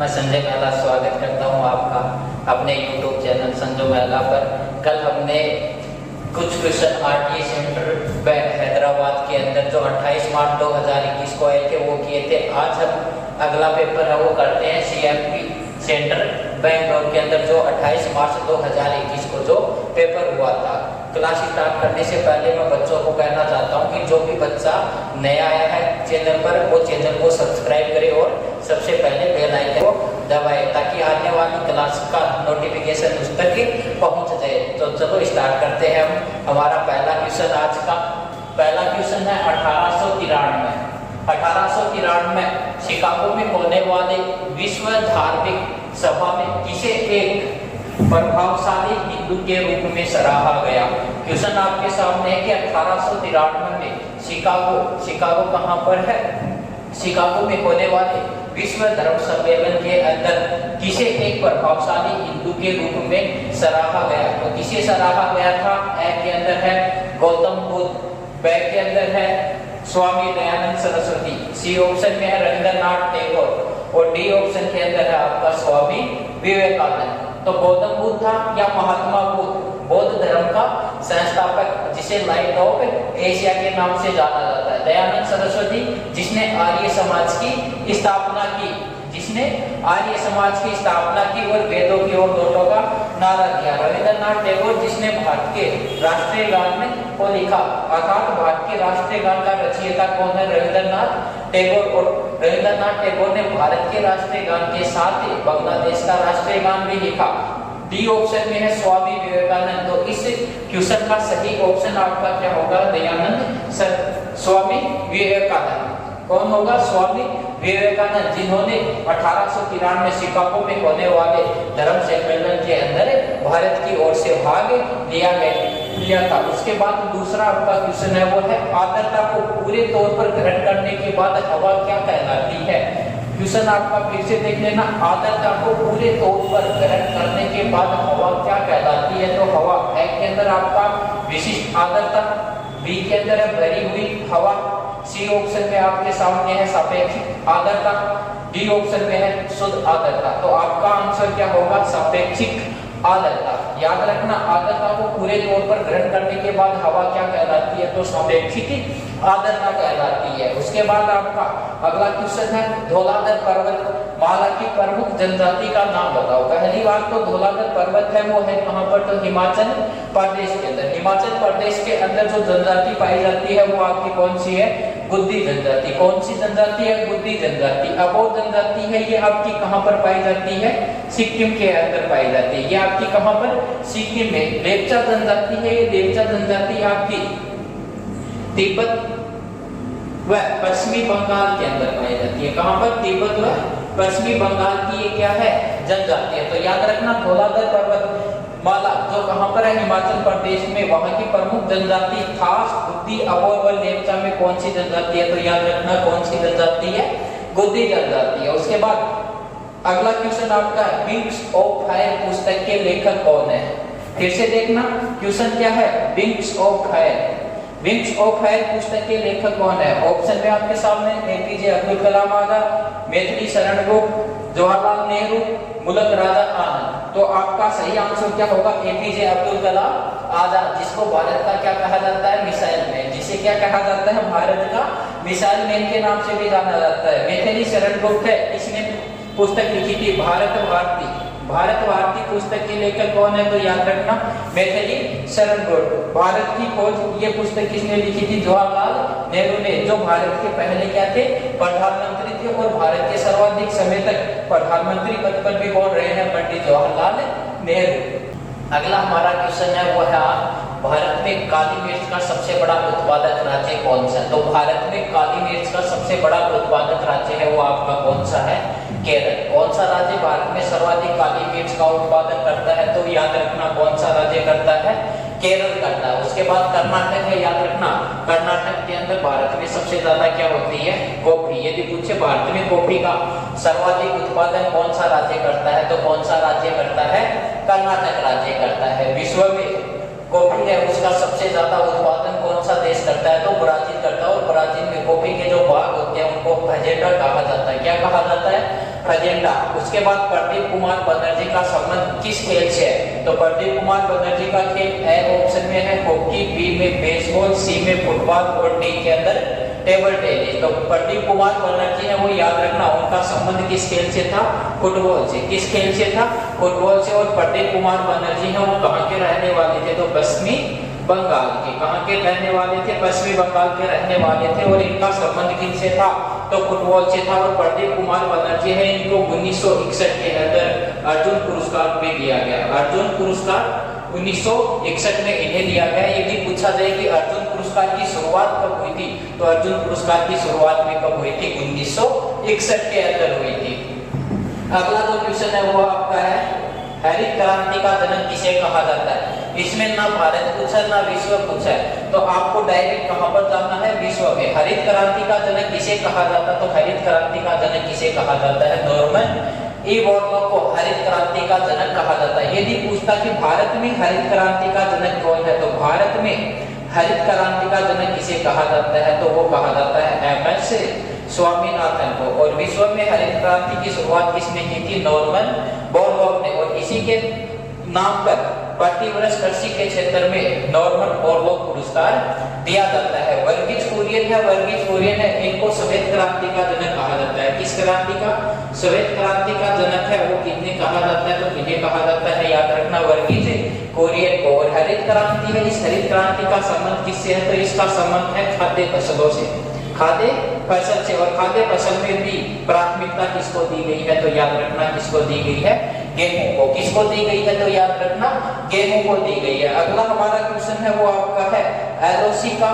मैं संजय महिला स्वागत करता हूं आपका अपने YouTube चैनल संजय महिला पर। कल हमने कुछ question RTA centre bank Hyderabad के अंदर जो 28 मार्च 2021 को आए थे वो किए थे। आज हम अगला पेपर है वो करते हैं सीएमपी सेंटर बैंगलोर के अंदर जो 28 मार्च 2021 को जो पेपर हुआ था। क्लास स्टार्ट करने से पहले मैं बच्चों को कहना चाहता हूं कि जो भी बच्चा नया आया है चैनल पर वो चैनल को सब्सक्राइब करे और सबसे पहले बेल आइकन को दबाए ताकि आने वाली क्लास का नोटिफिकेशन उस तक पहुंच जाए। तो चलो स्टार्ट करते हैं हम हमारा पहला क्वेश्चन। आज का पहला क्वेश्चन है 1893 शिकागो में होने वाले विश्व धार्मिक सभा में किसे एक प्रभावशाली हिंदू के रूप में सराहा गया। क्वेश्चन आपके सामने है कि 1893 में शिकागो कहां पर है? शिकागो में होने वाले विश्व धर्म सम्मेलन के अंदर किसे एक प्रभावशाली हिंदू के रूप में सराहा गया। तो किसे सराहा गया था? ए के अंदर है गौतम बुद्ध, बी के अंदर है स्वामी दयानंद सरस्वती, सी ऑप्शन में है रविंद्रनाथ टैगोर और डी ऑप्शन के अंदर है आपका स्वामी विवेकानंद। तो गौतम बुद्ध था या महात्मा बुद्ध बौद्ध धर्म का संस्थापक जिसे लाइट ऑफ एशिया के नाम से जाना जाता है। दयानंद सरस्वती जिसने आर्य समाज की स्थापना की, और वेदों की ओर लौटों का नारा दिया। रविंद्रनाथ टैगोर जिसने भारत के राष्ट्रीय गान को लिखा, अर्थात भारत के राष्ट्रीय गान का रचयिता कौन है? रविंद्रनाथ टैगोर। और रविंद्रनाथ टैगोर ने भारत के राष्ट्रीय गान के साथ ही बांग्लादेश का राष्ट्रीय गान भी लिखा। डी ऑप्शन में है स्वामी विवेकानंद। तो इस क्वेश्चन का सही ऑप्शन आपका क्या होगा? दयानंद स्वामी विवेकानंद। कौन होगा? स्वामी विवेकानंद, जिन्होंने 1893 शिकागो में होने वाले धर्म सम्मेलन के अंदर भारत की ओर से भाग लिया था। उसके बाद दूसरा आपका क्वेश्चन है वो है आर्द्रता को पूरे तौर पर ग्रहण करने के बाद हवा क्या कहलाती है। क्वेश्चन आपका फिर से देख लेना, आर्द्रता को पूरे तौर पर ग्रहण करने के बाद हवा क्या कहलाती है। तो हवा ए के अंदर आपका विशिष्ट आर्द्रता, बी के अंदर है भरी हुई हवा, सी ऑप्शन में आपके सामने है सापेक्षिक आर्द्रता, डी ऑप्शन में है शुद्ध आर्द्रता। तो आपका आंसर क्या होगा? सापेक्षिक आर्द्रता। याद रखना, आर्द्रता को पूरे तौर पर ग्रहण करने के बाद हवा क्या कहलाती है? तो सापेक्षिक आर्द्रता कहलाती है। उसके बाद आपका अगला क्वेश्चन है धौलाधर पर्वत माला की प्रमुख जनजाति का नाम बताओ। पहली बात तो धौलाधर पर्वत है वो है कहां पर? तो हिमाचल प्रदेश के अंदर। हिमाचल प्रदेश के अंदर जो जनजाति पाई जाती है वो आपकी कौन सी है? गुद्दी जनजाति। कौन सी जनजाति है? गुद्दी जनजाति। अब वो जनजाति है ये आपकी कहां पर पाई जाती है? सिक्किम के अंदर पाई जाती है। ये आपकी कहां पर? सिक्किम में। लेप्चा जनजाति है ये लेप्चा जनजाति आपकी तिब्बत व पश्चिमी बंगाल के अंदर पाई जाती है। कहां पर? तिब्बत व पश्चिमी बंगाल की ये क्या है? जनजाति है। तो याद रखना धौलाधर पर्वत माला जो कहां पर है? हिमाचल प्रदेश में। वहां की प्रमुख जनजाति खास गुद्दी, अबोर व लेप्चा में कौन सी जनजाति है? तो याद रखना कौन सी जनजाति है? गुद्दी जनजाति है। उसके बाद अगला क्वेश्चन आपका है विंग्स ऑफ फायर पुस्तक के लेखक कौन है? फिर से देखना क्वेश्चन क्या है? विंग्स ऑफ फायर पुस्तक के लेखक कौन है? ऑप्शन में आपके सामने एपीजे अब्दुल कलाम आजाद, मैथिली शरण गुप्त, जवाहरलाल नेहरू, मुगल राजा आनंद। तो आपका सही आंसर क्या होगा? एपीजे अब्दुल कलाम आजाद, जिसको भारत का क्या कहा जाता है? Missile man. जिसे क्या कहा जाता है? भारत का मिसाइल मैन के नाम से भी जाना जाता है। मैथिली शरण गुप्त है, इसने पुस्तक लिखी थी भारत भारती पुस्तक के लेखक कौन है? तो याद रखना मैथिली शरण गुप्त। भारत की खोज ये पुस्तक किसने लिखी थी? जवाहरलाल नेहरू ने, जो भारत के पहले क्या थे? प्रधानमंत्री थे और भारत के सर्वाधिक समय तक प्रधानमंत्री पद पर भी कौन रहे हैं? पंडित जवाहरलाल नेहरू। अगला हमारा क्वेश्चन है वो है भारत में काली मिर्च का सबसे बड़ा उत्पादक राज्य कौन सा है? तो भारत में काली मिर्च का सबसे बड़ा उत्पादक राज्य है वो आपका कौन सा है? केरल। कौन सा राज्य भारत में सर्वाधिक काली मिर्च का उत्पादन करता है? तो याद रखना कौन सा राज्य करता है? केरल करता है। उसके बाद कर्नाटक है। याद रखना कर्नाटक के अंदर भारत में सबसे ज्यादा क्या होती है? कॉफी। यदि पूछे भारत में कॉफी का सर्वाधिक उत्पादन कौन सा राज्य करता है? तो कौन सा राज्य करता है? कर्नाटक राज्य करता है। विश्व में कॉफी है उसका सबसे ज्यादा उत्पादन कौन सा देश करता है? तो ब्राजील करता है। और ब्राजील में कॉफी के जो बाग होते हैं उनको फजेटा कहा जाता है। क्या कहा जाता है? एजेंडा। उसके बाद प्रदीप कुमार बनर्जी का संबंध किस खेल से है? तो प्रदीप कुमार बनर्जी का खेल ए ऑप्शन में है हॉकी, बी में बेसबॉल, सी में फुटबॉल और डी के अंदर टेबल टेनिस। तो प्रदीप कुमार बनर्जी है वो याद रखना, उनका संबंध किस खेल से था? फुटबॉल से। किस खेल से था? फुटबॉल से। और प्रदीप कुमार बनर्जी है वो कहाँ के रहने वाले थे? तो पश्चिमी बंगाल के। कहाँ के रहने वाले थे? पश्चिमी बंगाल के रहने वाले थे। और इनका संबंध किनसे था? तो फुटबॉल से था। और प्रदीप कुमार बनर्जी है इनको 1961 के अंदर अर्जुन पुरस्कार भी दिया गया। अर्जुन पुरस्कार 1961 में इन्हें दिया गया। ये भी पूछा जाए कि अर्जुन पुरस्कार की शुरुआत कब हुई थी? तो अर्जुन पुरस्कार की शुरुआत में कब हुई थी? 1961 के अंदर हुई थी। अगला जो क्वेश्चन है वो आपका है हरित क्रांति का जनक किसे कहा जाता है? इसमें ना भारत पूछा ना विश्व पूछा है, तो आपको डायरेक्ट कहां पर जाना है? विश्व में। हरित क्रांति का जनक किसे कहा जाता है? तो हरित क्रांति का जनक किसे कहा जाता है? नॉर्मन बोरलॉग को हरित क्रांति का जनक कहा जाता है। यदि पूछता कि भारत में हरित क्रांति का जनक कौन है, तो भारत में हरित क्रांति का जनक किसे कहा जाता है? तो वो कहा जाता है एमएस स्वामीनाथन को। और विश्व में हरित क्रांति की शुरुआत किसने की थी? नॉर्मन बोरलॉग ने। और इसी के नाम पर प्रतिवर्ष कृषि के क्षेत्र में नॉर्मन बोरलॉग पुरस्कार दिया जाता है। वर्गीज कुरियन है इनको श्वेत क्रांति का जनक कहा जाता है। किस क्रांति का? श्वेत क्रांति का जनक है वो किन्हें कहा जाता है? तो किन्हें कहा जाता है? याद रखना, वर्गीज कुरियन को। और हरित क्रांति है, इस हरित क्रांति का संबंध किससे है? तो इसका संबंध है खाद्य फसलों से। खाद्य फसल से। और खाद्य फसल में भी प्राथमिकता किसको दी गई है? तो याद रखना किसको दी गई है? गेहूं को। किसको दी गई है? तो याद रखना गेहूं को दी गई है। अगला हमारा क्वेश्चन है वो आपका है एलओसी का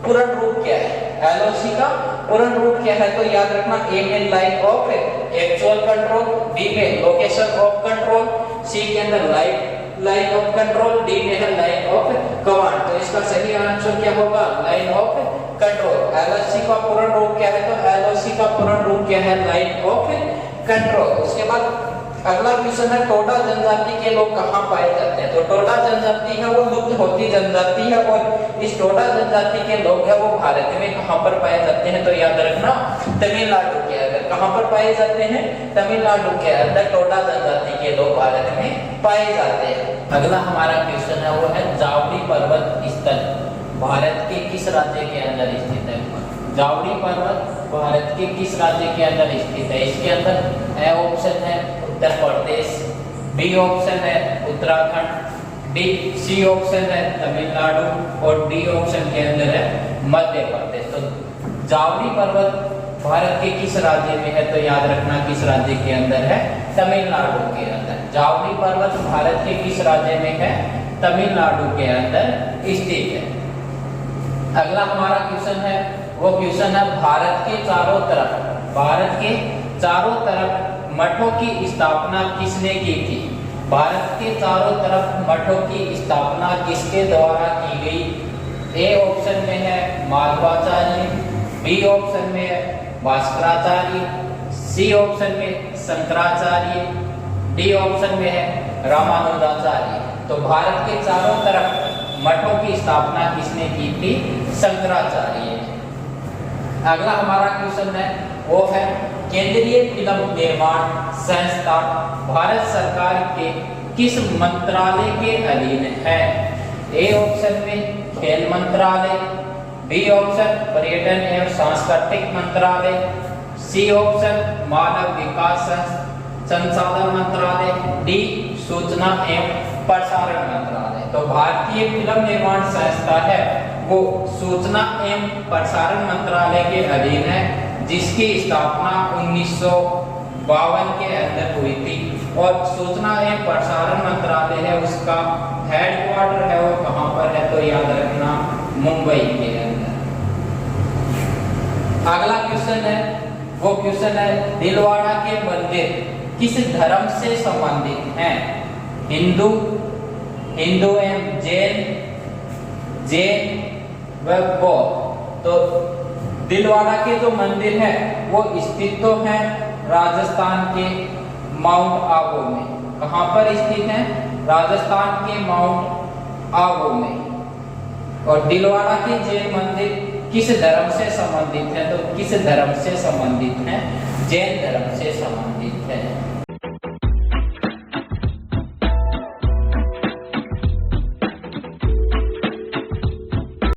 पूर्ण रूप क्या है? एलओसी का पूर्ण रूप क्या है? तो याद रखना ए में line of actual control, B में लोकेशन ऑफ कंट्रोल, सी के अंदर लाइन ऑफ कंट्रोल, डी में है लाइन ऑफ कमांड। तो इसका सही आंसर क्या होगा? Line of control. एलओसी का पूर्ण रूप क्या है? तो एलओसी का पूर्ण रूप क्या है? Line of control. उसके बाद अगला क्वेश्चन है टोडा जनजाति के लोग कहाँ पाए जाते हैं? तो टोडा जनजाति है वो लुप्त होती जनजाति है। और इस टोडा जनजाति के लोग है वो भारत में कहाँ पर पाए जाते हैं? तो याद रखना तमिलनाडु के अंदर। कहाँ पर पाए जाते हैं? तमिलनाडु के अंदर टोडा जनजाति के लोग भारत में पाए जाते हैं। अगला हमारा क्वेश्चन है वो है जावड़ी पर्वत स्थल भारत के किस राज्य के अंदर स्थित है? जावड़ी पर्वत भारत के किस राज्य के अंदर स्थित है? इसके अंदर ए ऑप्शन है उत्तर प्रदेश, बी ऑप्शन है उत्तराखंड, सी ऑप्शन है तमिलनाडु और डी ऑप्शन के अंदर है मध्य प्रदेश। तो जावड़ी पर्वत भारत के किस राज्य में है? तो याद रखना किस राज्य के अंदर है? तमिलनाडु के अंदर। जावड़ी पर्वत भारत के किस राज्य में है? तमिलनाडु के अंदर स्थित है। अगला हमारा क्वेश्चन है वो क्वेश्चन है भारत के चारों तरफ मठों की स्थापना किसने की थी? भारत के चारों तरफ मठों की स्थापना किसके द्वारा की गई? ए ऑप्शन में है माधवाचार्य, बी ऑप्शन में है भास्कराचार्य, सी ऑप्शन में शंकराचार्य, डी ऑप्शन में है रामानुजाचार्य। तो भारत के चारों तरफ मठों की स्थापना किसने की थी? शंकराचार्य। अगला हमारा क्वेश्चन है वो है केंद्रीय फिल्म निर्माण संस्था भारत सरकार के किस मंत्रालय के अधीन है? ए ऑप्शन में खेल मंत्रालय, बी ऑप्शन पर्यटन एवं सांस्कृतिक मंत्रालय, सी ऑप्शन मानव विकास संसाधन मंत्रालय, डी सूचना एवं प्रसारण मंत्रालय। तो भारतीय फिल्म निर्माण संस्था है वो सूचना एवं प्रसारण मंत्रालय के अधीन है, जिसकी स्थापना 1952 के अंदर हुई थी। और सूचना एवं प्रसारण मंत्रालय है उसका हेडक्वार्टर है वो कहां पर है? तो याद रखना मुंबई के अंदर। अगला क्वेश्चन है वो क्वेश्चन है दिलवाड़ा के मंदिर किस धर्म से संबंधित हैं? हिंदू एवं जैन व बौद्ध। तो दिलवाड़ा के जो मंदिर है वो स्थित तो है राजस्थान के माउंट आबू में। कहां पर स्थित है? राजस्थान के माउंट आबू में। और दिलवाड़ा के जैन मंदिर किस धर्म से संबंधित है? तो किस धर्म से संबंधित है? जैन धर्म से संबंधित है।